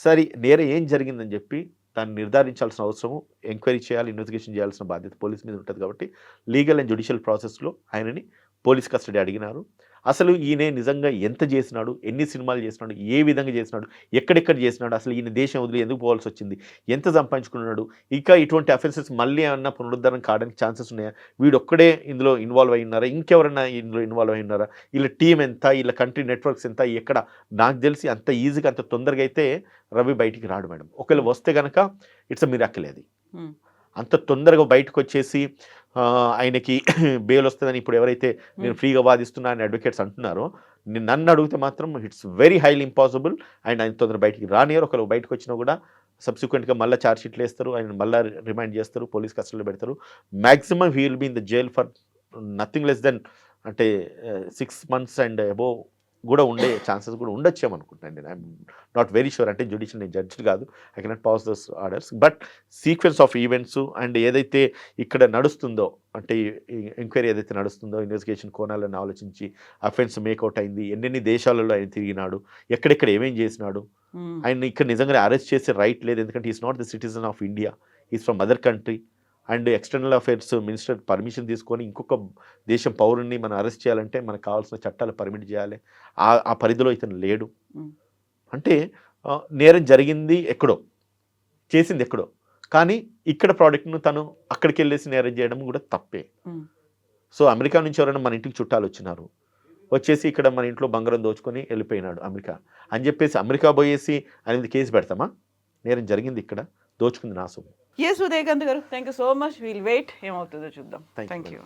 C: సరే, నేరం ఏం జరిగిందని చెప్పి దాన్ని నిర్ధారించాల్సిన అవసరము, ఎంక్వైరీ చేయాలి, ఇన్వెస్టిగేషన్ చేయాల్సిన బాధ్యత పోలీస్ మీద ఉంటుంది. కాబట్టి లీగల్ అండ్ జ్యుడిషియల్ ప్రాసెస్లో ఆయనని పోలీస్ కస్టడీ అడిగినారు. అసలు ఈయన నిజంగా ఎంత చేసినాడు, ఎన్ని సినిమాలు చేసినాడు, ఏ విధంగా చేసినాడు, ఎక్కడెక్కడ చేసినాడు, అసలు ఈయన దేశం వదిలి ఎందుకు పోవాల్సి వచ్చింది, ఎంత సంపాదించుకున్నాడు, ఇంకా ఇటువంటి అఫెన్సెస్ మళ్ళీ ఏమన్నా పునరుద్ధరణ కావడానికి ఛాన్సెస్ ఉన్నాయా, వీడొక్కడే ఇందులో ఇన్వాల్వ్ అయి ఉన్నారా, ఇంకెవరైనా ఇందులో ఇన్వాల్వ్ అయి ఉన్నారా, వీళ్ళ టీం ఎంత, వీళ్ళ కంట్రీ నెట్వర్క్స్ ఎంత, ఎక్కడ, నాకు తెలిసి అంత ఈజీగా అంత తొందరగా అయితే రవి బయటికి రాడు మేడం. ఒకవేళ వస్తే కనుక ఇట్స్ మిరాకిల్. అది అంత తొందరగా బయటకు వచ్చేసి ఆయనకి బెయిల్ వస్తుందని ఇప్పుడు ఎవరైతే నేను ఫ్రీగా వాదిస్తున్నా అని అడ్వకేట్స్ అంటున్నారో, నన్ను అడిగితే మాత్రం it's very highly impossible. And ఆయన తొందరగా బయటికి రానియరు. ఒకవేళ బయటకు వచ్చినా కూడా సబ్సిక్వెంట్గా మళ్ళీ ఛార్జ్ షీట్లు వేస్తారు, ఆయన మళ్ళీ రిమైండ్ చేస్తారు, పోలీస్ కస్టడీలో పెడతారు. Maximum he will be in the jail for nothing less than అంటే 6 months అండ్ అబోవ్ కూడా ఉండే ఛాన్సెస్ కూడా ఉండొచ్చేమనుకుంటున్నాను నేను. ఐఎమ్ నాట్ వెరీ షూర్, అంటే జ్యుడిషియల్ నేను జడ్జి కాదు, I cannot pass those orders. But sequence of events and ఏదైతే ఇక్కడ నడుస్తుందో, అంటే ఎంక్వైరీ ఏదైతే నడుస్తుందో, ఇన్వెస్టిగేషన్ కోణాలను ఆలోచించి అఫెన్స్ మేకౌట్ అయింది, ఎన్నెన్ని దేశాలలో ఆయన తిరిగినాడు, ఎక్కడెక్కడ ఏమేం చేసినాడు, ఆయన ఇక్కడ నిజంగా అరెస్ట్ చేసే రైట్ లేదు, ఎందుకంటే is not the citizen of India, is from other country. And external affairs minister permission తీసుకొని ఇంకొక దేశం పౌరుని మనం అరెస్ట్ చేయాలంటే మనకు కావాల్సిన చట్టాలు పర్మిట్ చేయాలి. ఆ పరిధిలో ఇతను లేడు. అంటే నేరం జరిగింది ఎక్కడో, చేసింది ఎక్కడో, కానీ ఇక్కడ ప్రోడక్ట్ను తను అక్కడికి వెళ్ళేసి నేరం చేయడం కూడా తప్పే.
B: ఉమ్.
C: సో అమెరికా నుంచి ఎవరైనా మన ఇంటికి చుట్టాలు వచ్చినారు, వచ్చేసి ఇక్కడ మన ఇంట్లో బంగారం దోచుకొని వెళ్ళిపోయినాడు అమెరికా అని చెప్పేసి అమెరికా పోయేసి అనేది కేసు పెడతామా? నేరం జరిగింది ఇక్కడ, దోచుకుంది నా సొమ్ము.
B: ఎస్ ఉదయకాంత్ గారు, thank you so much. Will wait ఏమవుతుందో చూద్దాం. Thank you.